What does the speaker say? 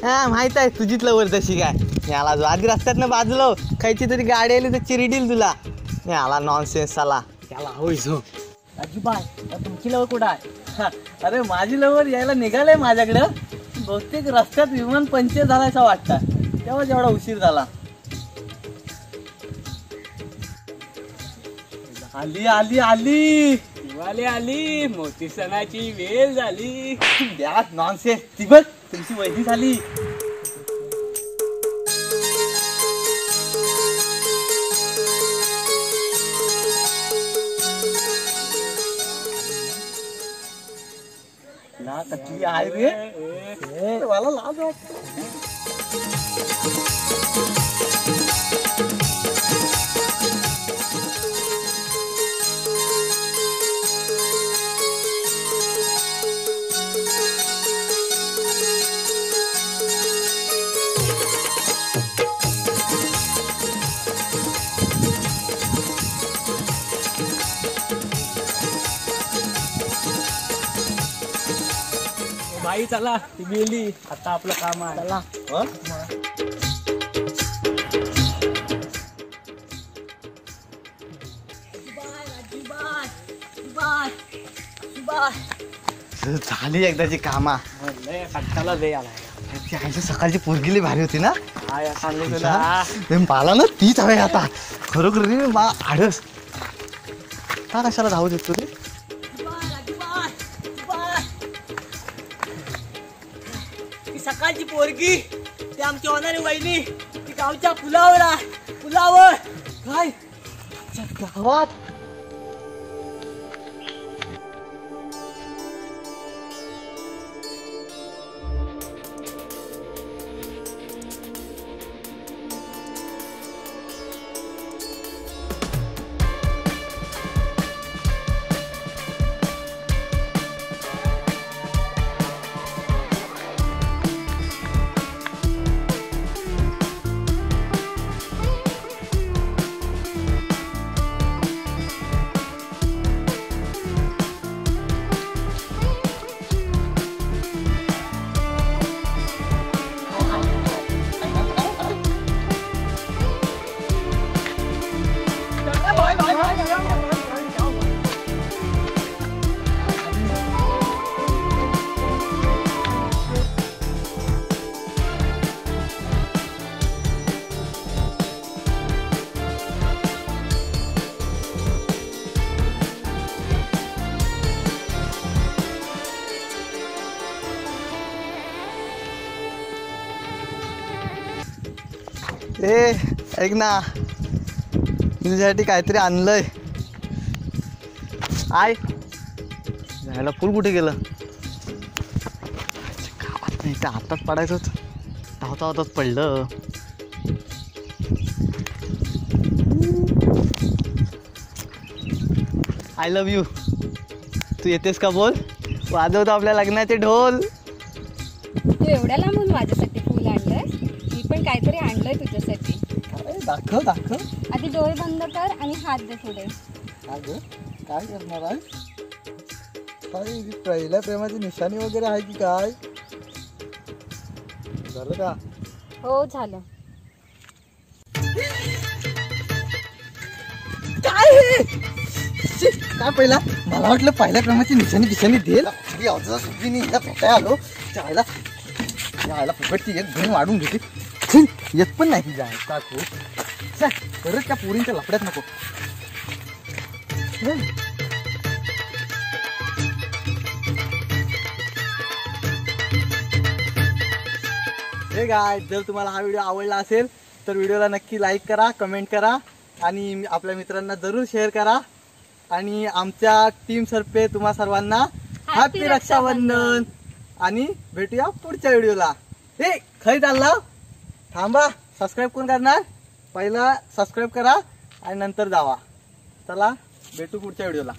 हा माहित आहे तुझीच लवर तशी काय. याला जो आधी रस्त्यात ना बाजलो खायची तरी गाडी आली तर चिरडील तुला. याला नॉनसेन्स आला. त्याला होईस हो अजिबात. तुमची लवर कुठं आहे? अरे माझी लवर यायला निघालंय माझ्याकडं. बहुतेक रस्त्यात विमान पंक्चर झाला असं वाटतं, तेव्हा जेवढा उशीर झाला. आली आली आली दिवाळी आली, मोठी सणाची वेळ झाली. द्या नॉनसेन्स. ती बघ तुमची वैदी झाली. ना कटली आहे रे. मला लाज वाटते. बाई चला ती गेली, आता आपलं काम आहे. चला. झाली एकदाची कामा. कंटाळा लय आला. ती आईची सकाळची पोरगिली भारी होती ना. काय सांगू तुला, मला ना तीच हवे आता खरोखर रे. मा आडस का कशाला धावू देतो रे. सकाळची पोरगी ती आमची होणारी वहिनी, ती गावच्या पुलावर आहे. पुलावर काय गावात ए ऐक ना, तुझ्यासाठी काहीतरी आणलंय. आय जायला फुल कुठे गेलं. गावात नाही तर आताच पडायचं होतं. धावता धावताच पडलं. I love you. तू येतेस का बोल. वाजवतो आपल्या लग्नाचे ढोल. तू एवढ्या लांबून माझ्यासाठी फुल आणलंय. मी पण काहीतरी आणलंय तुझ्यासाठी. दाखव दाखव. आधी डोळे बंद कर आणि हात दे पुढे. काय करणार आहे. काय पहिल्या प्रेमाची निशाणी वगैरे आहे की काय. झालं का. हो झालं. काय काय पहिला मला वाटलं पहिल्या प्रेमाची निशाणी देईल. भेटाय आलो जायला जायला फुकटची एक घेऊन वाढून घेते. येत पण नाही जाय काकू. परत त्या पोरींच्या लफड्यात नको. हे गाय, जर तुम्हाला हा व्हिडिओ आवडला असेल तर व्हिडिओला नक्की लाईक करा, कमेंट करा आणि आपल्या मित्रांना जरूर शेअर करा. आणि आमच्या टीम तर्फे तुम्हा सर्वांना हॅपी रक्षाबंधन. आणि भेटूया पुढच्या व्हिडिओला. हे खरी चालला थांबा. सबस्क्राईब कोण करणार. पहिला सबस्क्राईब करा आणि नंतर जावा. चला भेटू पुढच्या व्हिडिओला.